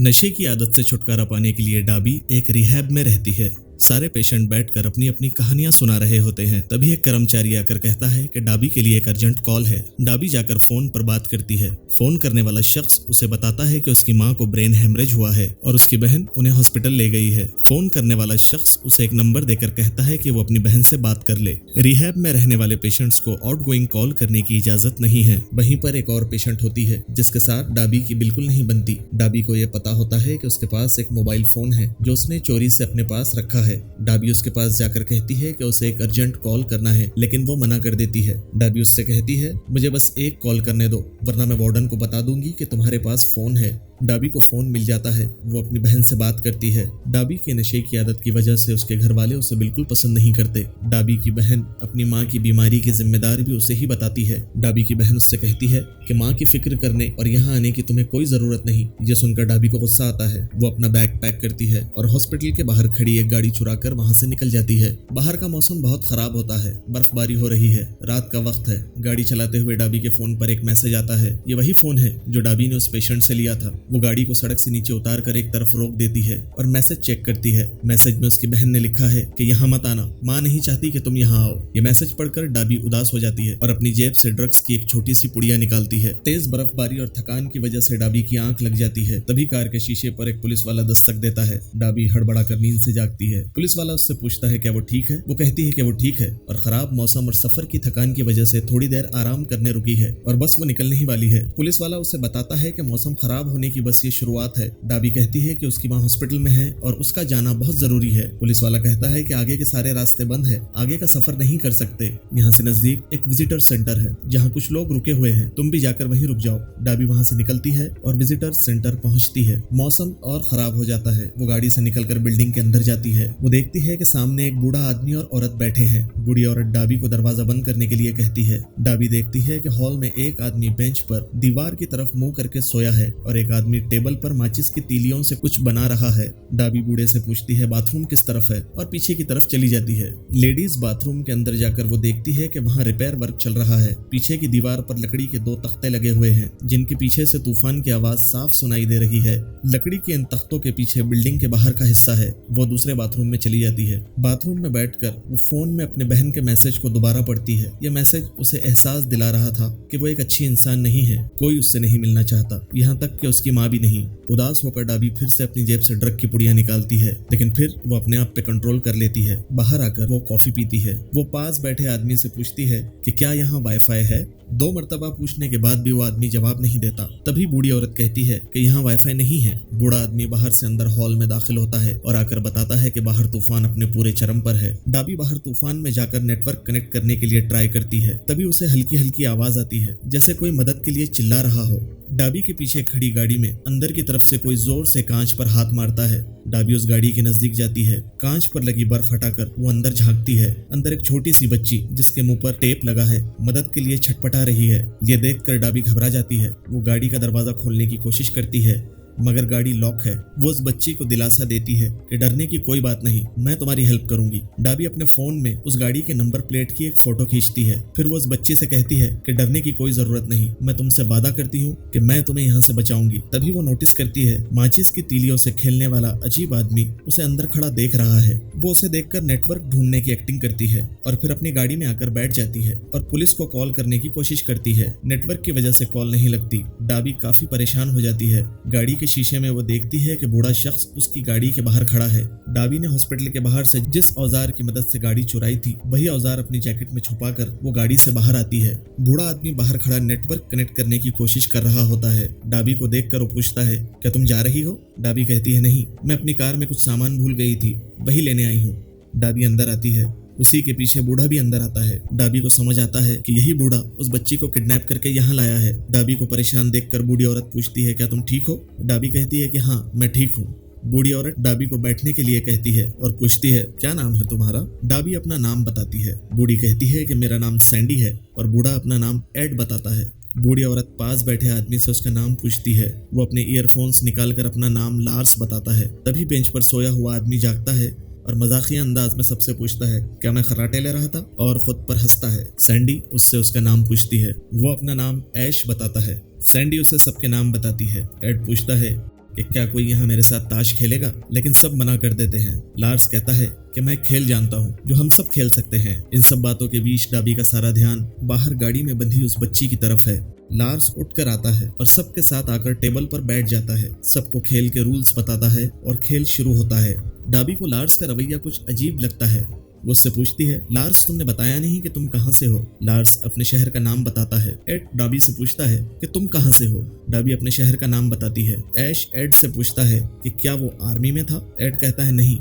नशे की आदत से छुटकारा पाने के लिए डाबी एक रिहैब में रहती है। सारे पेशेंट बैठकर अपनी अपनी कहानियां सुना रहे होते हैं। तभी एक कर्मचारी आकर कहता है कि डाबी के लिए एक अर्जेंट कॉल है। डाबी जाकर फोन पर बात करती है। फोन करने वाला शख्स उसे बताता है कि उसकी मां को ब्रेन हेमरेज हुआ है और उसकी बहन उन्हें हॉस्पिटल ले गई है। फोन करने वाला शख्स उसे एक नंबर देकर कहता है कि वो अपनी बहन से बात कर ले। रिहैब में रहने वाले पेशेंट्स को आउटगोइंग कॉल करने की इजाजत नहीं है। वहीं पर एक और पेशेंट होती है जिसके साथ डाबी की बिल्कुल नहीं बनती। डाबी को यह पता होता है कि उसके पास एक मोबाइल फोन है जो उसने चोरी से अपने पास रखा है। डाबी उसके पास जाकर कहती है कि उसे एक अर्जेंट कॉल करना है, लेकिन वो मना कर देती है। डाबी उससे कहती है, मुझे बस एक कॉल करने दो, वरना मैं वार्डन को बता दूंगी कि तुम्हारे पास फोन है। डाबी को फोन मिल जाता है। वो अपनी बहन से बात करती है। डाबी के नशे की आदत की वजह से उसके घर वाले उसे बिल्कुल पसंद नहीं करते। डाबी की बहन अपनी माँ की बीमारी की जिम्मेदारी भी उसे ही बताती है। डाबी की बहन उससे कहती है कि माँ की फिक्र करने और यहाँ आने की तुम्हें कोई जरूरत नहीं। ये सुनकर डाबी को गुस्सा आता है। वो अपना बैग पैक करती है और हॉस्पिटल के बाहर खड़ी एक गाड़ी चुराकर वहाँ से निकल जाती है। बाहर का मौसम बहुत खराब होता है, बर्फबारी हो रही है, रात का वक्त है। गाड़ी चलाते हुए डाबी के फोन पर एक मैसेज आता है। ये वही फोन है जो डाबी ने उस पेशेंट से लिया था। वो गाड़ी को सड़क से नीचे उतार कर एक तरफ रोक देती है और मैसेज चेक करती है। मैसेज में उसकी बहन ने लिखा है कि यहाँ मत आना, माँ नहीं चाहती कि तुम यहाँ आओ। ये मैसेज पढ़कर डाबी उदास हो जाती है और अपनी जेब से ड्रग्स की एक छोटी सी पुड़िया निकालती है। तेज बर्फबारी और थकान की वजह से डाबी की आंख लग जाती है। तभी कार के शीशे पर एक पुलिस वाला दस्तक देता है। डाबी हड़बड़ा कर नींद से जागती है। पुलिस वाला उससे पूछता है क्या वो ठीक है। वो कहती है कि वो ठीक है और खराब मौसम और सफर की थकान की वजह से थोड़ी देर आराम करने रुकी है और बस वो निकलने ही वाली है। पुलिस वाला उसे बताता है कि मौसम खराब होने की बस ये शुरुआत है। डाबी कहती है कि उसकी माँ हॉस्पिटल में है और उसका जाना बहुत जरूरी है। पुलिस वाला कहता है कि आगे के सारे रास्ते बंद है, आगे का सफर नहीं कर सकते। यहाँ से नजदीक एक विजिटर सेंटर है जहाँ कुछ लोग रुके हुए हैं, तुम भी जाकर वहीं रुक जाओ। डाबी वहाँ से निकलती है और विजिटर सेंटर पहुँचती है। मौसम और खराब हो जाता है। वो गाड़ी से निकलकर बिल्डिंग के अंदर जाती है। वो देखती है कि सामने एक बूढ़ा आदमी और औरत बैठे हैं। बूढ़ी औरत डाबी को दरवाजा बंद करने के लिए कहती है। डाबी देखती है कि हॉल में एक आदमी बेंच पर दीवार की तरफ मुंह करके सोया है और एक आदमी टेबल पर माचिस की तीलियों से कुछ बना रहा है। डाबी बूढ़े से पूछती है बाथरूम किस तरफ है और पीछे की तरफ चली जाती है। लेडीज बाथरूम के अंदर जाकर वो देखती है कि वहाँ रिपेयर वर्क चल रहा है। पीछे की दीवार पर लकड़ी के 2 तख्ते लगे हुए हैं जिनके पीछे से तूफान की आवाज साफ सुनाई दे रही है। लकड़ी के इन तख्तों के पीछे बिल्डिंग के बाहर का हिस्सा है। वो दूसरे बाथरूम में चली जाती है। बाथरूम में बैठकर वो फोन में अपने बहन के मैसेज को दोबारा पढ़ती है। यह मैसेज उसे एहसास दिला रहा था कि वो एक अच्छी इंसान नहीं है, कोई उससे नहीं मिलना चाहता, यहाँ तक कि उसकी माँ भी नहीं। उदास होकर डाबी फिर से अपनी जेब से ड्रग की पुड़िया निकालती है, लेकिन फिर वो अपने आप पे कंट्रोल कर लेती है। बाहर आकर वो कॉफी पीती है। वो पास बैठे आदमी से पूछती है कि क्या यहाँ वाईफाई है। 2 मरतबा पूछने के बाद भी वो आदमी जवाब नहीं देता। तभी बूढ़ी औरत कहती है कि यहाँ वाईफाई नहीं है। बूढ़ा आदमी बाहर से अंदर हॉल में दाखिल होता है और आकर बताता है कि बाहर तूफान अपने पूरे चरम पर है। डाबी बाहर तूफान में जाकर नेटवर्क कनेक्ट करने के लिए ट्राई करती है। तभी उसे हल्की हल्की आवाज आती है जैसे कोई मदद के लिए चिल्ला रहा हो। डाबी के पीछे खड़ी गाड़ी में अंदर की तरफ से कोई जोर से कांच पर हाथ मारता है। डाबी उस गाड़ी के नजदीक जाती है। कांच पर लगी बर्फ हटाकर वो अंदर झांकती है। अंदर एक छोटी सी बच्ची जिसके मुंह पर टेप लगा है मदद के लिए छटपटा रही है। ये देखकर डाबी घबरा जाती है। वो गाड़ी का दरवाजा खोलने की कोशिश करती है मगर गाड़ी लॉक है। वो उस बच्ची को दिलासा देती है कि डरने की कोई बात नहीं, मैं तुम्हारी हेल्प करूंगी। डाबी अपने फोन में उस गाड़ी के नंबर प्लेट की एक फोटो खींचती है। फिर वो उस बच्ची से कहती है कि डरने की कोई जरूरत नहीं, मैं तुमसे वादा करती हूँ कि मैं तुम्हें यहाँ से बचाऊंगी। तभी वो नोटिस करती है माचिस की तीलियों से खेलने वाला अजीब आदमी उसे अंदर खड़ा देख रहा है। वो उसे देखकर नेटवर्क ढूंढने की एक्टिंग करती है और फिर अपनी गाड़ी में आकर बैठ जाती है और पुलिस को कॉल करने की कोशिश करती है। नेटवर्क की वजह से कॉल नहीं लगती। डाबी काफी परेशान हो जाती है। गाड़ी के शीशे में वो देखती है कि बूढ़ा शख्स उसकी गाड़ी के बाहर खड़ा है। डाबी ने हॉस्पिटल के बाहर से जिस औजार की मदद से गाड़ी चुराई थी वही औजार अपनी जैकेट में छुपाकर वो गाड़ी से बाहर आती है। बूढ़ा आदमी बाहर खड़ा नेटवर्क कनेक्ट करने की कोशिश कर रहा होता है। डाबी को देखकर वो पूछता है क्या तुम जा रही हो। डाबी कहती है नहीं, मैं अपनी कार में कुछ सामान भूल गई थी, वही लेने आई हूँ। डाबी अंदर आती है। उसी के पीछे बूढ़ा भी अंदर आता है। डाबी को समझ आता है कि यही बूढ़ा उस बच्ची को किडनैप करके यहाँ लाया है। डाबी को परेशान देखकर बूढ़ी औरत पूछती है क्या तुम ठीक हो। डाबी कहती है कि हाँ मैं ठीक हूँ। बूढ़ी औरत डाबी को बैठने के लिए कहती है और पूछती है क्या नाम है तुम्हारा। डाबी अपना नाम बताती है। बूढ़ी कहती है कि मेरा नाम सैंडी है और बूढ़ा अपना नाम एड बताता है। बूढ़ी औरत पास बैठे आदमी से उसका नाम पूछती है। वो अपने ईयरफोन्स निकालकर अपना नाम लार्स बताता है। तभी बेंच पर सोया हुआ आदमी जागता है और मजाकिया अंदाज में सबसे पूछता है क्या मैं खर्राटे ले रहा था, और खुद पर हंसता है। सैंडी उससे उसका नाम पूछती है। वो अपना नाम ऐश बताता है। सैंडी उसे सबके नाम बताती है। एड पूछता है कि क्या कोई यहाँ मेरे साथ ताश खेलेगा, लेकिन सब मना कर देते हैं। लार्स कहता है कि मैं खेल जानता हूँ जो हम सब खेल सकते हैं। इन सब बातों के बीच डाबी का सारा ध्यान बाहर गाड़ी में बंधी उस बच्ची की तरफ है। लार्स उठकर आता है और सबके साथ आकर टेबल पर बैठ जाता है, सबको खेल के रूल्स बताता है और खेल शुरू होता है। डाबी को लार्स का रवैया कुछ अजीब लगता है। वो उससे पूछती है, लार्स तुमने बताया नहीं कि तुम कहाँ से हो। लार्स अपने शहर का नाम बताता है। एड डाबी से पूछता है कि तुम कहाँ से हो। डाबी अपने शहर का नाम बताती है। ऐश एड से पूछता है कि क्या वो आर्मी में था। एड कहता है नहीं,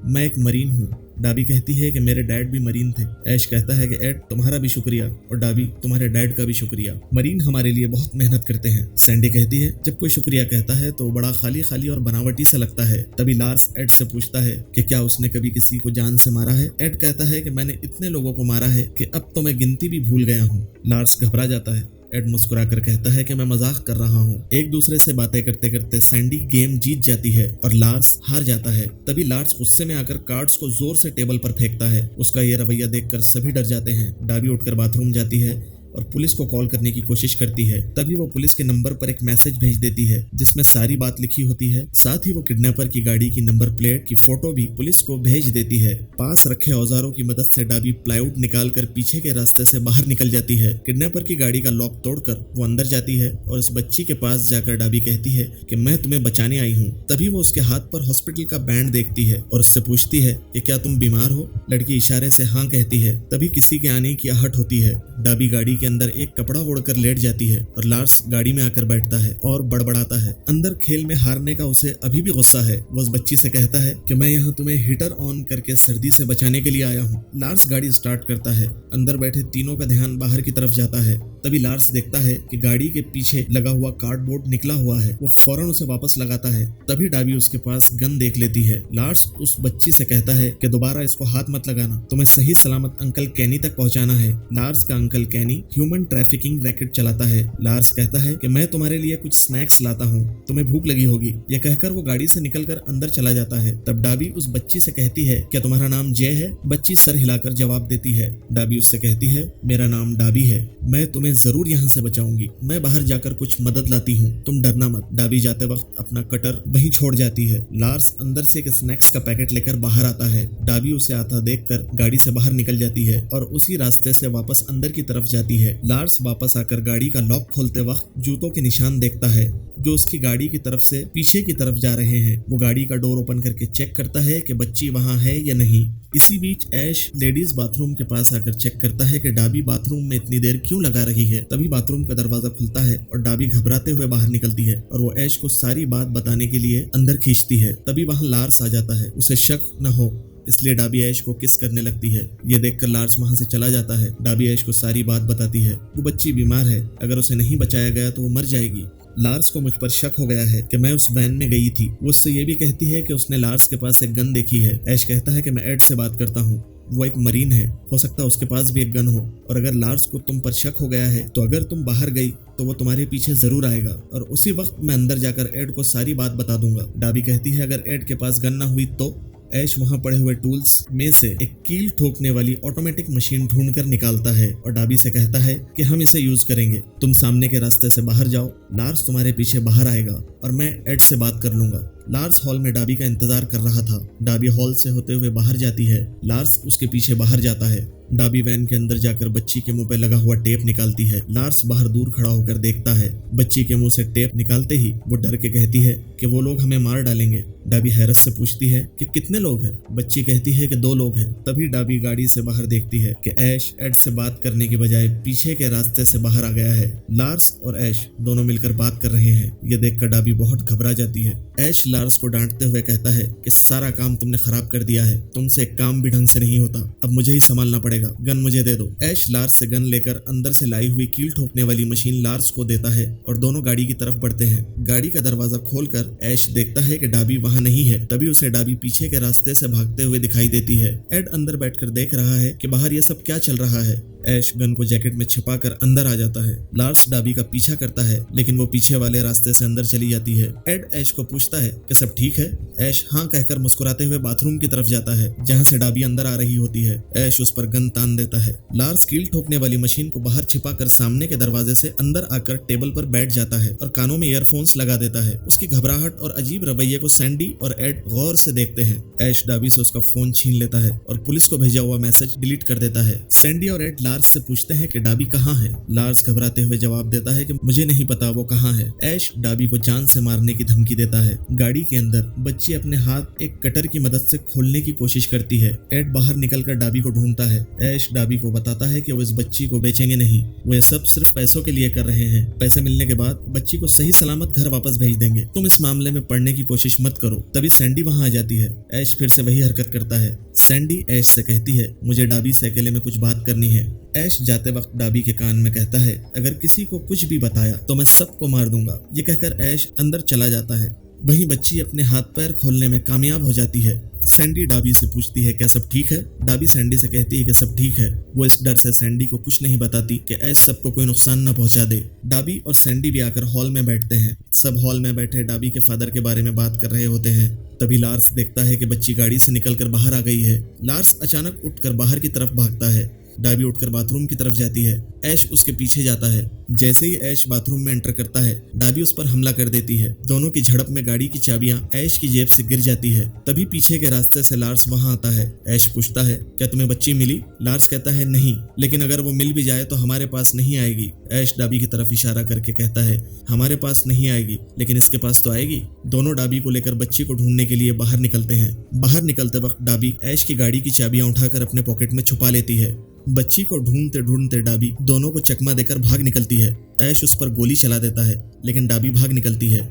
मैं एक मरीन हूँ। डाबी कहती है कि मेरे डैड भी मरीन थे। ऐश कहता है कि एड तुम्हारा भी शुक्रिया और डाबी तुम्हारे डैड का भी शुक्रिया, मरीन हमारे लिए बहुत मेहनत करते हैं। सैंडी कहती है जब कोई शुक्रिया कहता है तो बड़ा खाली खाली और बनावटी सा लगता है। तभी लार्स एड से पूछता है कि क्या उसने कभी किसी को जान से मारा है। एड कहता है कि मैंने इतने लोगों को मारा है कि अब तो मैं गिनती भी भूल गया हूँ। लार्स घबरा जाता है। एड मुस्कुराकर कहता है कि मैं मजाक कर रहा हूँ। एक दूसरे से बातें करते करते सैंडी गेम जीत जाती है और लार्स हार जाता है। तभी लार्स गुस्से में आकर कार्ड्स को जोर से टेबल पर फेंकता है। उसका ये रवैया देखकर सभी डर जाते हैं। डाबी उठकर बाथरूम जाती है और पुलिस को कॉल करने की कोशिश करती है। तभी वो पुलिस के नंबर पर एक मैसेज भेज देती है जिसमें सारी बात लिखी होती है। साथ ही वो किडनैपर की गाड़ी की नंबर प्लेट की फोटो भी पुलिस को भेज देती है। पास रखे औजारों की मदद से डाबी प्लाईवुड निकालकर पीछे के रास्ते से बाहर निकल जाती है। किडनैपर की गाड़ी का लॉक तोड़कर वो अंदर जाती है और उस बच्ची के पास जाकर डाबी कहती है कि मैं तुम्हें बचाने आई हूँ। तभी वो उसके हाथ पर हॉस्पिटल का बैंड देखती है और उससे पूछती है कि क्या तुम बीमार हो। लड़की इशारे से हाँ कहती है। तभी किसी के आने की आहट होती है। डाबी गाड़ी के अंदर एक कपड़ा ओढ़कर लेट जाती है और लार्स गाड़ी में आकर बैठता है और बड़बड़ाता है। अंदर खेल में हारने का उसे अभी भी गुस्सा है। वो उस बच्ची से कहता है कि मैं यहाँ तुम्हें हीटर ऑन करके सर्दी से बचाने के लिए आया हूँ। लार्स गाड़ी स्टार्ट करता है। अंदर बैठे तीनों का ध्यान बाहर की तरफ जाता है। तभी लार्स देखता है कि गाड़ी के पीछे लगा हुआ कार्डबोर्ड निकला हुआ है। वो फौरन उसे वापस लगाता है। तभी डाबी उसके पास गन देख लेती है। लार्स उस बच्ची से कहता है कि दोबारा इसको हाथ मत लगाना, तुम्हें सही सलामत अंकल कैनी तक पहुंचाना है। लार्स का अंकल कैनी ह्यूमन ट्रैफिकिंग रैकेट चलाता है। लार्स कहता है कि मैं तुम्हारे लिए कुछ स्नैक्स लाता हूँ, तुम्हें भूख लगी होगी। यह कहकर वो गाड़ी से निकलकर अंदर चला जाता है। तब डाबी उस बच्ची से कहती है क्या तुम्हारा नाम जय है। बच्ची सर हिलाकर जवाब देती है। डाबी उससे कहती है मेरा नाम डाबी है, मैं तुम्हें जरूर यहाँ से बचाऊंगी। मैं बाहर जाकर कुछ मदद लाती हूँ, तुम डरना मत। डाबी जाते वक्त अपना कटर वहीं छोड़ जाती है। लार्स अंदर से एक स्नैक्स का पैकेट लेकर बाहर आता है। डाबी उसे आता देखकर गाड़ी से बाहर निकल जाती है और उसी रास्ते से वापस अंदर की तरफ जाती है। लार्स वापस आकर गाड़ी का लॉक खोलते वक्त जूतों के निशान देखता है जो उसकी गाड़ी की तरफ से पीछे की तरफ जा रहे हैं। वो गाड़ी का डोर ओपन करके चेक करता है कि बच्ची वहाँ है या नहीं। इसी बीच ऐश लेडीज बाथरूम के पास आकर चेक करता है कि डाबी बाथरूम में इतनी देर क्यों लगा रही है। तभी बाथरूम का दरवाजा खुलता है और डाबी घबराते हुए बाहर निकलती है और वो ऐश को सारी बात बताने के लिए अंदर खींचती है। तभी वहाँ लार्स आ जाता है। उसे शक न हो इसलिए डाबी ऐश को किस करने लगती है। ये देखकर लार्स वहाँ से चला जाता है। डाबी ऐश को सारी बात बताती है। वो बच्ची बीमार है, अगर उसे नहीं बचाया गया तो वो मर जाएगी। लार्स को मुझ पर शक हो गया है कि मैं उस वैन में गई थी। वो उससे ये भी कहती है कि उसने लार्स के पास एक गन देखी है। ऐश कहता है कि मैं एड से बात करता हूँ, वो एक मरीन है, हो सकता है उसके पास भी एक गन हो। और अगर लार्स को तुम पर शक हो गया है तो अगर तुम बाहर गई तो वो तुम्हारे पीछे जरूर आएगा और उसी वक्त मैं अंदर जाकर एड को सारी बात बता दूंगा। डाबी कहती है अगर एड के पास गन ना हुई तो। ऐश वहाँ पड़े हुए टूल्स में से एक कील ठोकने वाली ऑटोमेटिक मशीन ढूंढकर निकालता है और डाबी से कहता है कि हम इसे यूज करेंगे, तुम सामने के रास्ते से बाहर जाओ, लार्स तुम्हारे पीछे बाहर आएगा और मैं एड से बात कर लूंगा। लार्स हॉल में डाबी का इंतजार कर रहा था। डाबी हॉल से होते हुए बाहर जाती है। लार्स उसके पीछे बाहर जाता है। डाबी वैन के अंदर जाकर बच्ची के मुंह पे लगा हुआ टेप निकालती है। लार्स बाहर दूर खड़ा होकर देखता है। बच्ची के मुंह से टेप निकालते ही वो डर के कहती है कि वो लोग हमें मार डालेंगे। डाबी हैरत से पूछती है कि कितने लोग हैं। बच्ची कहती है कि 2 लोग हैं। तभी डाबी गाड़ी से बाहर देखती है कि ऐश एड से बात करने की बजाय पीछे के रास्ते से बाहर आ गया है। लार्स और ऐश दोनों मिलकर बात कर रहे हैं। ये देखकर डाबी बहुत घबरा जाती है। ऐश लार्स को डांटते हुए कहता है कि सारा काम तुमने खराब कर दिया है, तुमसे एक काम भी ढंग से नहीं होता, अब मुझे ही संभालना पड़ेगा, गन मुझे दे दो। ऐश लार्स से गन लेकर अंदर से लाई हुई कील ठोकने वाली मशीन लार्स को देता है और दोनों गाड़ी की तरफ बढ़ते हैं। गाड़ी का दरवाजा खोलकर ऐश देखता है कि डाबी वहाँ नहीं है। तभी उसे डाबी पीछे के रास्ते से भागते हुए दिखाई देती है। एड अंदर बैठकर देख रहा है कि बाहर ये सब क्या चल रहा है। ऐश गन को जैकेट में छिपाकर अंदर आ जाता है। लार्स डाबी का पीछा करता है लेकिन वो पीछे वाले रास्ते से अंदर चली जाती है। एड ऐश को पूछता है कि सब ठीक है। ऐश हाँ कहकर मुस्कुराते हुए बाथरूम की तरफ जाता है जहाँ से डाबी अंदर आ रही होती है। ऐश उस पर गन तान देता है। लार्स कील ठोकने वाली मशीन को बाहर छिपाकर सामने के दरवाजे से अंदर आकर टेबल पर बैठ जाता है और कानों में ईयरफोन्स लगा देता है। उसकी घबराहट और अजीब रवैये को सैंडी और एड गौर से देखते हैं। ऐश डाबी से उसका फोन छीन लेता है और पुलिस को भेजा हुआ मैसेज डिलीट कर देता है। सैंडी और एड लार्स से पूछते हैं कि डाबी कहाँ है। लार्स घबराते हुए जवाब देता है कि मुझे नहीं पता वो कहाँ है। ऐश डाबी को जान से मारने की धमकी देता है। गाड़ी के अंदर बच्ची अपने हाथ एक कटर की मदद से खोलने की कोशिश करती है। एड बाहर निकलकर डाबी को ढूंढता है। ऐश डाबी को बताता है कि वो इस बच्ची को बेचेंगे नहीं, वो ये सब सिर्फ पैसों के लिए कर रहे हैं। पैसे मिलने के बाद बच्ची को सही सलामत घर वापस भेज देंगे, तुम इस मामले में पढ़ने की कोशिश मत करो। तभी सैंडी वहां आ जाती है। ऐश फिर से वही हरकत करता है। सैंडी ऐश से कहती है मुझे डाबी से अकेले में कुछ बात करनी है। ऐश जाते वक्त डाबी के कान में कहता है अगर किसी को कुछ भी बताया तो मैं सबको मार दूंगा। ये कहकर ऐश अंदर चला जाता है। वहीं बच्ची अपने हाथ पैर खोलने में कामयाब हो जाती है। सैंडी डाबी से पूछती है क्या सब ठीक है। डाबी सैंडी से कहती है कि सब ठीक है। वो इस डर से सैंडी को कुछ नहीं बताती कि ऐश सबको कोई नुकसान न पहुंचा दे। डाबी और सैंडी भी आकर हॉल में बैठते हैं। सब हॉल में बैठे डाबी के फादर के बारे में बात कर रहे होते हैं। तभी लार्स देखता है कि बच्ची गाड़ी से निकलकर बाहर आ गई है। लार्स अचानक उठकर बाहर की तरफ भागता है। डाबी उठकर बाथरूम की तरफ जाती है। ऐश उसके पीछे जाता है। जैसे ही ऐश बाथरूम में एंटर करता है डाबी उस पर हमला कर देती है। दोनों की झड़प में गाड़ी की चाबियां ऐश की जेब से गिर जाती है। तभी पीछे के रास्ते से लार्स वहां आता है। ऐश पूछता है क्या तुम्हें बच्ची मिली। लार्स कहता है नहीं, लेकिन अगर वो मिल भी जाए तो हमारे पास नहीं आएगी। ऐश डाबी की तरफ इशारा करके कहता है हमारे पास नहीं आएगी लेकिन इसके पास तो आएगी। दोनों डाबी को लेकर बच्ची को ढूंढने के लिए बाहर निकलते हैं। बाहर निकलते वक्त डाबी ऐश की गाड़ी की चाबियां उठाकर अपने पॉकेट में छुपा लेती है। बच्ची को ढूंढते ढूंढते डाबी दोनों को चकमा देकर भाग निकलती है। ऐश उस पर गोली चला देता है लेकिन डाबी भाग निकलती है।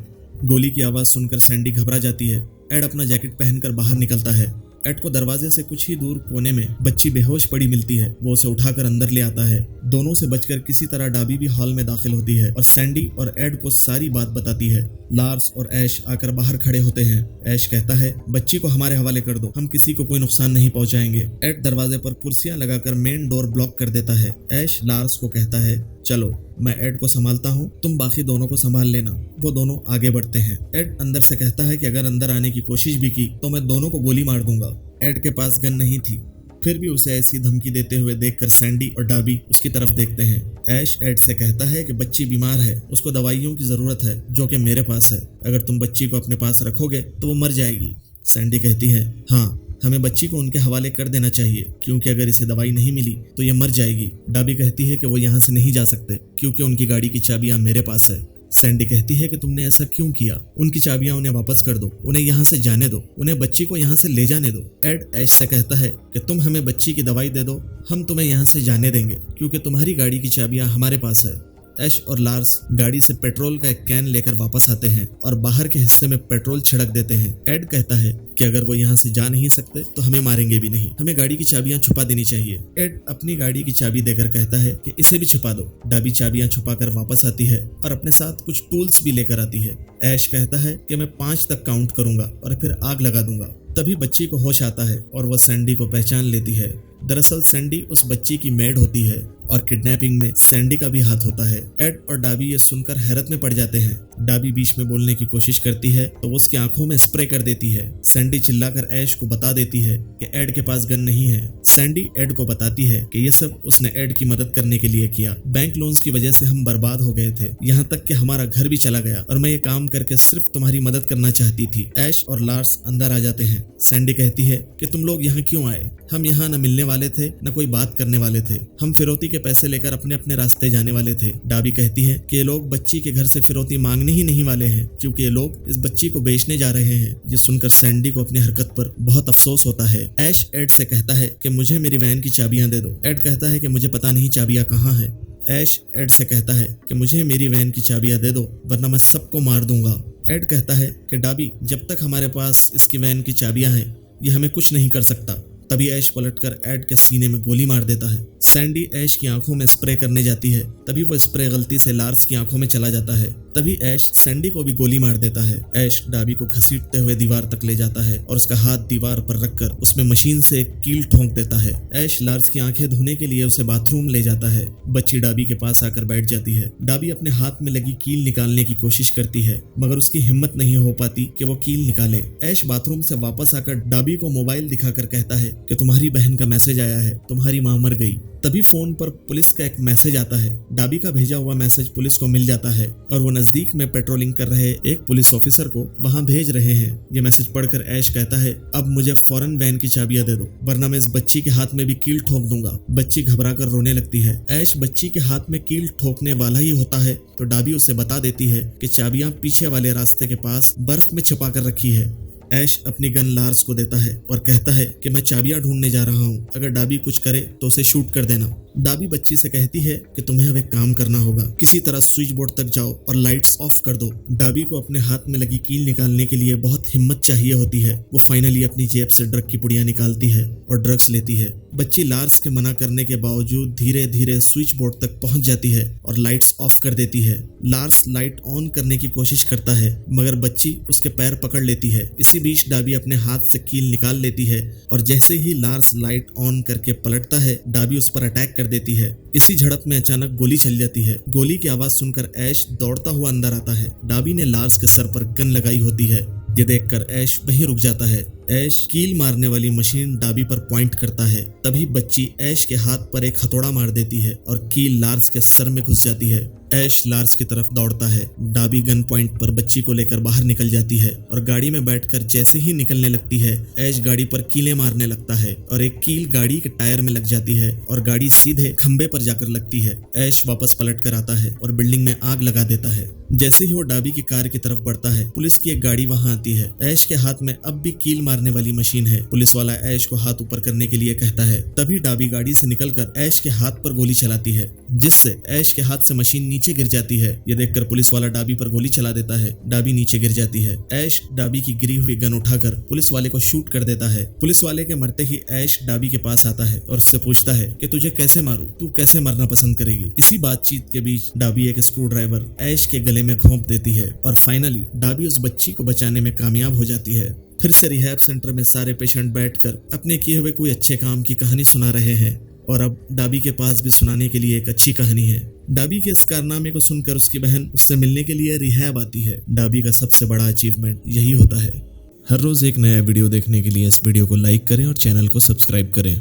गोली की आवाज सुनकर सैंडी घबरा जाती है। एड अपना जैकेट पहनकर बाहर निकलता है। एड को दरवाजे से कुछ ही दूर कोने में बच्ची बेहोश पड़ी मिलती है। वो उसे उठाकर अंदर ले आता है। दोनों से बचकर किसी तरह डाबी भी हॉल में दाखिल होती है और सैंडी और एड को सारी बात बताती है। लार्स और ऐश आकर बाहर खड़े होते हैं। ऐश कहता है बच्ची को हमारे हवाले कर दो, हम किसी को कोई नुकसान नहीं पहुंचाएंगे। एड दरवाजे पर कुर्सियां लगाकर मेन डोर ब्लॉक कर देता है। ऐश लार्स को कहता है चलो मैं एड को संभालता हूँ, तुम बाकी दोनों को संभाल लेना। वो दोनों आगे बढ़ते हैं। एड अंदर से कहता है कि अगर अंदर आने की कोशिश भी की तो मैं दोनों को गोली मार दूंगा। एड के पास गन नहीं थी, फिर भी उसे ऐसी धमकी देते हुए देखकर सैंडी और डाबी उसकी तरफ देखते हैं। ऐश एड से कहता है कि बच्ची बीमार है, उसको दवाइयों की जरूरत है जो कि मेरे पास है। अगर तुम बच्ची को अपने पास रखोगे तो वो मर जाएगी। सैंडी कहती है हाँ, हमें बच्ची को उनके हवाले कर देना चाहिए क्योंकि अगर इसे दवाई नहीं मिली तो ये मर जाएगी। डाबी कहती है कि वो यहाँ से नहीं जा सकते क्योंकि उनकी गाड़ी की चाबियां मेरे पास है। सैंडी कहती है कि तुमने ऐसा क्यों किया, उनकी चाबियां उन्हें वापस कर दो, उन्हें यहाँ से जाने दो, उन्हें बच्ची को यहाँ से ले जाने दो। एड ऐश से कहता है कि तुम हमें बच्ची की दवाई दे दो, हम तुम्हें यहाँ से जाने देंगे क्योंकि तुम्हारी गाड़ी की चाबियां हमारे पास है। ऐश और लार्स गाड़ी से पेट्रोल का एक कैन लेकर वापस आते हैं और बाहर के हिस्से में पेट्रोल छिड़क देते हैं। एड कहता है कि अगर वो यहाँ से जा नहीं सकते तो हमें मारेंगे भी नहीं, हमें गाड़ी की चाबियां छुपा देनी चाहिए। एड अपनी गाड़ी की चाबी देकर कहता है कि इसे भी छुपा दो। डाबी चाबियां छुपाकर वापस आती है और अपने साथ कुछ टूल्स भी लेकर आती है। ऐश कहता है कि मैं 5 तक काउंट करूंगा और फिर आग लगा दूंगा। तभी बच्ची को होश आता है और वह सैंडी को पहचान लेती है। दरअसल सैंडी उस बच्ची की मेड होती है और किडनैपिंग में सैंडी का भी हाथ होता है। एड और डाबी ये सुनकर हैरत में पड़ जाते हैं। डाबी बीच में बोलने की कोशिश करती है तो वो उसकी आंखों में स्प्रे कर देती है। सैंडी चिल्लाकर ऐश को बता देती है कि एड के पास गन नहीं है। सैंडी एड को बताती है कि ये सब उसने एड की मदद करने के लिए किया। बैंक लोन्स की वजह से हम बर्बाद हो गए थे, यहाँ तक कि हमारा घर भी चला गया और मैं ये काम करके सिर्फ तुम्हारी मदद करना चाहती थी। ऐश और लार्स अंदर आ जाते हैं। सैंडी कहती है कि तुम लोग यहाँ क्यों आए, हम यहाँ न मिलने वाले थे न कोई बात करने वाले थे, हम फिरौती के पैसे लेकर अपने अपने रास्ते जाने वाले थे। डाबी कहती है कि ये लोग बच्ची के घर से फिरौती मांगने ही नहीं वाले हैं क्योंकि ये लोग इस बच्ची को बेचने जा रहे हैं। ये सुनकर सैंडी को अपनी हरकत पर बहुत अफसोस होता है। ऐश एड से कहता है कि मुझे मेरी वैन की चाबियां दे दो। एड कहता है कि मुझे पता नहीं चाबियां कहाँ है। ऐश एड से कहता है कि मुझे मेरी वैन की चाबियां दे दो वरना मैं सबको मार दूंगा। एड कहता है कि डाबी जब तक हमारे पास इसकी वैन की चाबियां हैं ये हमें कुछ नहीं कर सकता। तभी ऐश पलटकर एड के सीने में गोली मार देता है। सैंडी ऐश की आंखों में स्प्रे करने जाती है, तभी वो स्प्रे गलती से लार्स की आंखों में चला जाता है। तभी ऐश सैंडी को भी गोली मार देता है। ऐश डाबी को घसीटते हुए दीवार तक ले जाता है और उसका हाथ दीवार पर रखकर उसमें मशीन से एक कील ठोंक देता है। ऐश लार्स की आंखें धोने के लिए उसे बाथरूम ले जाता है। बच्ची डाबी के पास आकर बैठ जाती है। डाबी अपने हाथ में लगी कील निकालने की कोशिश करती है मगर उसकी हिम्मत नहीं हो पाती कि वो कील निकाले। ऐश बाथरूम से वापस आकर डाबी को मोबाइल दिखाकर कहता है कि तुम्हारी बहन का मैसेज आया है, तुम्हारी माँ मर गई। तभी फोन पर पुलिस का एक मैसेज आता है। डाबी का भेजा हुआ मैसेज पुलिस को मिल जाता है और वो नजदीक में पेट्रोलिंग कर रहे एक पुलिस ऑफिसर को वहां भेज रहे हैं। ये मैसेज पढ़कर ऐश कहता है, अब मुझे फौरन वैन की चाबियां दे दो वरना मैं इस बच्ची के हाथ में भी कील ठोक दूंगा। बच्ची घबराकर रोने लगती है। ऐश बच्ची के हाथ में कील ठोकने वाला ही होता है तो डाबी उसे बता देती है कि चाबियां पीछे वाले रास्ते के पास बर्फ में छुपा कर रखी है। ऐश अपनी गन लार्स को देता है और कहता है कि मैं चाबियां ढूंढने जा रहा हूं, अगर डाबी कुछ करे तो उसे शूट कर देना। डाबी बच्ची से कहती है कि तुम्हें अब एक काम करना होगा, किसी तरह स्विच बोर्ड तक जाओ और लाइट्स ऑफ कर दो। डाबी को अपने हाथ में लगी कील निकालने के लिए बहुत हिम्मत चाहिए होती है। वो फाइनली अपनी जेब से ड्रग की पुड़िया निकालती है और ड्रग्स लेती है। बच्ची लार्स के मना करने के बावजूद धीरे धीरे स्विच बोर्ड तक पहुंच जाती है और लाइट्स ऑफ कर देती है। लार्स लाइट ऑन करने की कोशिश करता है मगर बच्ची उसके पैर पकड़ लेती है। इसी बीच डाबी अपने हाथ से कील निकाल लेती है और जैसे ही लार्स लाइट ऑन करके पलटता है डाबी उस पर अटैक कर देती है। इसी झड़प में अचानक गोली चल जाती है। गोली की आवाज सुनकर ऐश दौड़ता हुआ अंदर आता है। डाबी ने लार्स के सर पर गन लगाई होती है। ये देखकर ऐश वहीं रुक जाता है। ऐश कील मारने वाली मशीन डाबी पर पॉइंट करता है। तभी बच्ची ऐश के हाथ पर एक हथौड़ा मार देती है और कील लार्स के सर में घुस जाती है। ऐश लार्स की तरफ दौड़ता है। डाबी गन पॉइंट पर बच्ची को लेकर बाहर निकल जाती है और गाड़ी में बैठकर जैसे ही निकलने लगती है ऐश गाड़ी पर कीलें मारने लगता है और एक कील गाड़ी के टायर में लग जाती है और गाड़ी सीधे खंबे पर जाकर लगती है। ऐश वापस पलट कर आता है और बिल्डिंग में आग लगा देता है। जैसे ही वो डाबी की कार की तरफ बढ़ता है पुलिस की एक गाड़ी वहां आती है। ऐश के हाथ में अब भी कील मारने वाली मशीन है। पुलिस वाला ऐश को हाथ ऊपर करने के लिए कहता है। तभी डाबी गाड़ी से निकलकर ऐश के हाथ पर गोली चलाती है जिससे ऐश के हाथ से मशीन नीचे गिर जाती है। ये देखकर पुलिस वाला डाबी पर गोली चला देता है। डाबी नीचे गिर जाती है। ऐश डाबी की गिरी हुई गन उठाकर पुलिस वाले को शूट कर देता है। पुलिस वाले के मरते ही ऐश डाबी के पास आता है और उससे पूछता है कि तुझे कैसे मारूं, तू कैसे मरना पसंद करेगी। इसी बातचीत के बीच डाबी एक स्क्रू ड्राइवर ऐश के गले में घोंप देती है और फाइनली डाबी उस बच्ची को बचाने में कामयाब हो जाती है। फिर से रिहैब सेंटर में सारे पेशेंट बैठकर अपने किए हुए कोई अच्छे काम की कहानी सुना रहे हैं और अब डाबी के पास भी सुनाने के लिए एक अच्छी कहानी है। डाबी के इस कारनामे को सुनकर उसकी बहन उससे मिलने के लिए रिहैब आती है। डाबी का सबसे बड़ा अचीवमेंट यही होता है। हर रोज एक नया वीडियो देखने के लिए इस वीडियो को लाइक करें और चैनल को सब्सक्राइब करें।